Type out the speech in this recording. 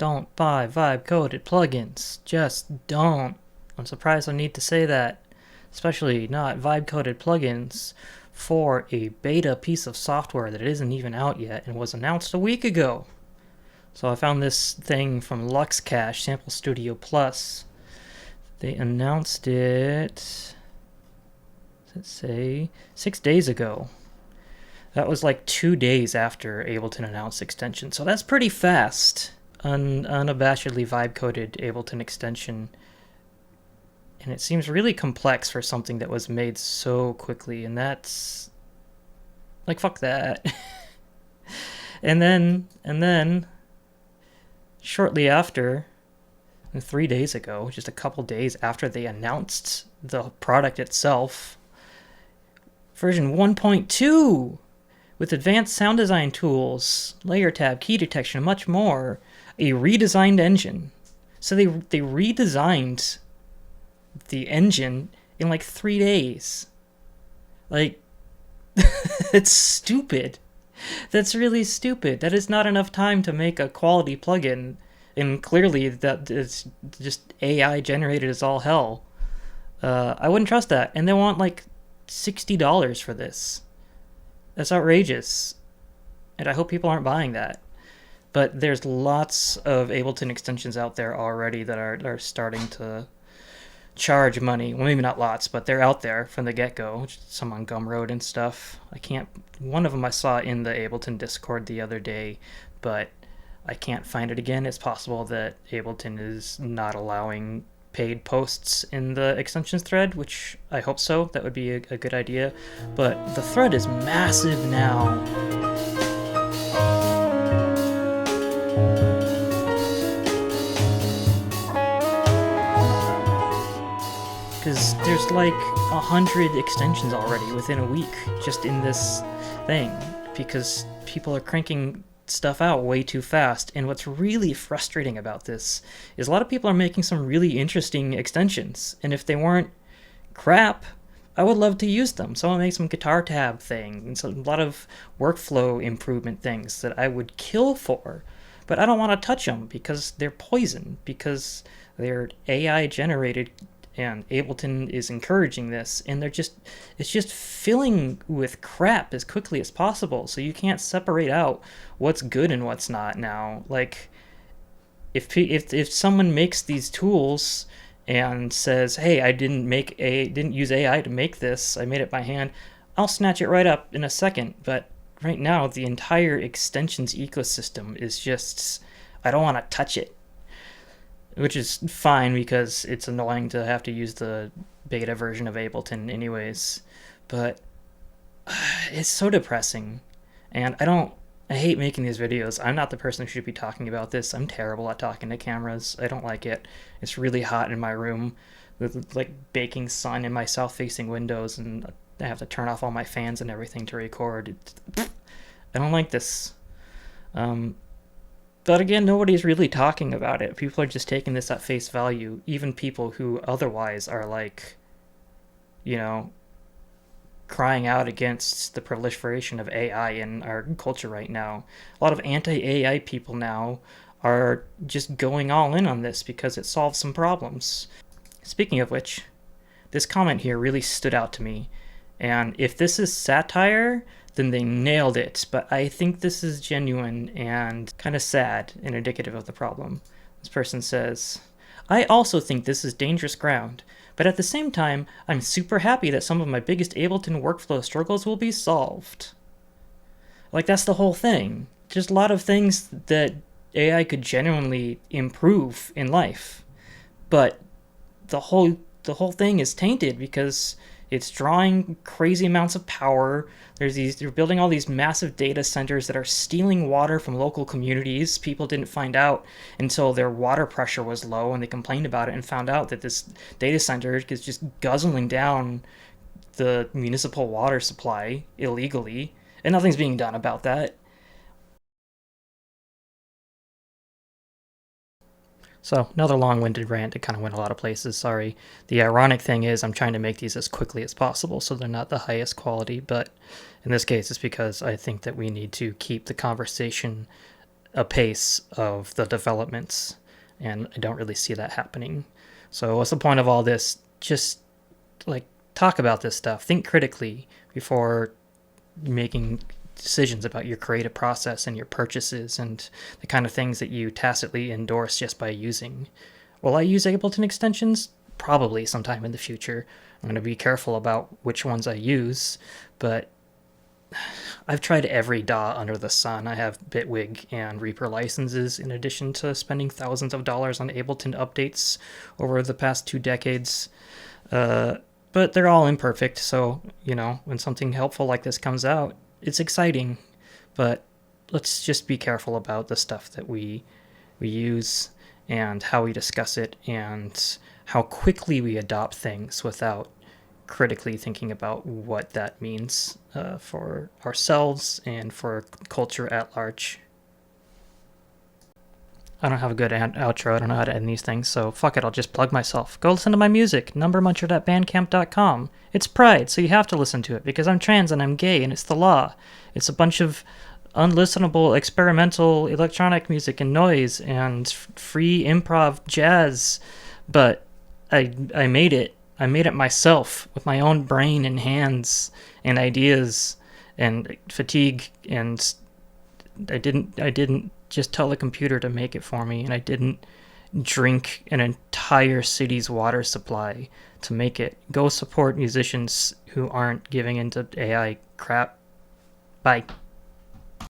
Don't buy vibe-coded plugins. Just don't. I'm surprised I need to say that. Especially not vibe-coded plugins for a beta piece of software that isn't even out yet and was announced a week ago. So I found this thing from LuxCache, Sample Studio Plus. They announced it, let's say, 6 days ago. That was like 2 days after Ableton announced extension. So that's pretty fast. Unabashedly vibe-coded Ableton extension. And it seems really complex for something that was made so quickly. And that's... like, fuck that. and then, shortly after, 3 days ago, just a couple days after they announced the product itself, version 1.2 with advanced sound design tools, layer tab, key detection, and much more, a redesigned engine. So they redesigned the engine in like 3 days. Like, it's stupid. That's really stupid. That is not enough time to make a quality plugin, and clearly that is just AI generated as all hell. I wouldn't trust that. And they want like $60 for this. That's outrageous. And I hope people aren't buying that. But there's lots of Ableton extensions out there already that are starting to charge money. Well, maybe not lots, but they're out there from the get-go. Some on Gumroad and stuff. One of them I saw in the Ableton Discord the other day, but I can't find it again. It's possible that Ableton is not allowing paid posts in the extensions thread, which I hope so. That would be a good idea. But the thread is massive now. Because there's like 100 extensions already within a week just in this thing, because people are cranking stuff out way too fast. And what's really frustrating about this is a lot of people are making some really interesting extensions, and if they weren't crap, I would love to use them. Someone make some guitar tab thing and a lot of workflow improvement things that I would kill for, but I don't want to touch them because they're poison, because they're AI generated, and Ableton is encouraging this, and it's just filling with crap as quickly as possible, so you can't separate out what's good and what's not now. Like, if someone makes these tools and says, hey, I didn't use AI to make this, I made it by hand, I'll snatch it right up in a second. But right now, the entire extensions ecosystem is just, I don't want to touch it. Which is fine, because it's annoying to have to use the beta version of Ableton anyways. But it's so depressing. And I hate making these videos. I'm not the person who should be talking about this. I'm terrible at talking to cameras. I don't like it. It's really hot in my room with like baking sun in my south-facing windows, and I have to turn off all my fans and everything to record. I don't like this. But again, nobody's really talking about it. People are just taking this at face value. Even people who otherwise are like, crying out against the proliferation of AI in our culture right now. A lot of anti-AI people now are just going all in on this because it solves some problems. Speaking of which, this comment here really stood out to me. And if this is satire, then they nailed it. But I think this is genuine and kind of sad and indicative of the problem. This person says, I also think this is dangerous ground, but at the same time, I'm super happy that some of my biggest Ableton workflow struggles will be solved. Like, that's the whole thing. There's a lot of things that AI could genuinely improve in life, but the whole thing is tainted because it's drawing crazy amounts of power. They're building all these massive data centers that are stealing water from local communities. People didn't find out until their water pressure was low, and they complained about it and found out that this data center is just guzzling down the municipal water supply illegally, and nothing's being done about that. So, another long-winded rant. It kind of went a lot of places, sorry. The ironic thing is I'm trying to make these as quickly as possible so they're not the highest quality, but in this case it's because I think that we need to keep the conversation a pace of the developments, and I don't really see that happening. So what's the point of all this? Just like talk about this stuff, think critically before making decisions about your creative process and your purchases and the kind of things that you tacitly endorse just by using. Will I use Ableton extensions? Probably sometime in the future. I'm going to be careful about which ones I use, but I've tried every DAW under the sun. I have Bitwig and Reaper licenses in addition to spending thousands of dollars on Ableton updates over the past 2 decades. But they're all imperfect, so, when something helpful like this comes out, it's exciting. But let's just be careful about the stuff that we use and how we discuss it and how quickly we adopt things without critically thinking about what that means for ourselves and for culture at large. I don't have a good outro. I don't know how to end these things, so fuck it, I'll just plug myself. Go listen to my music, numbermuncher.bandcamp.com. It's Pride, so you have to listen to it, because I'm trans and I'm gay, and it's the law. It's a bunch of unlistenable experimental electronic music and noise and free improv jazz, but I made it. I made it myself with my own brain and hands and ideas and fatigue, and I didn't just tell the computer to make it for me, and I didn't drink an entire city's water supply to make it. Go support musicians who aren't giving into AI crap. Bye.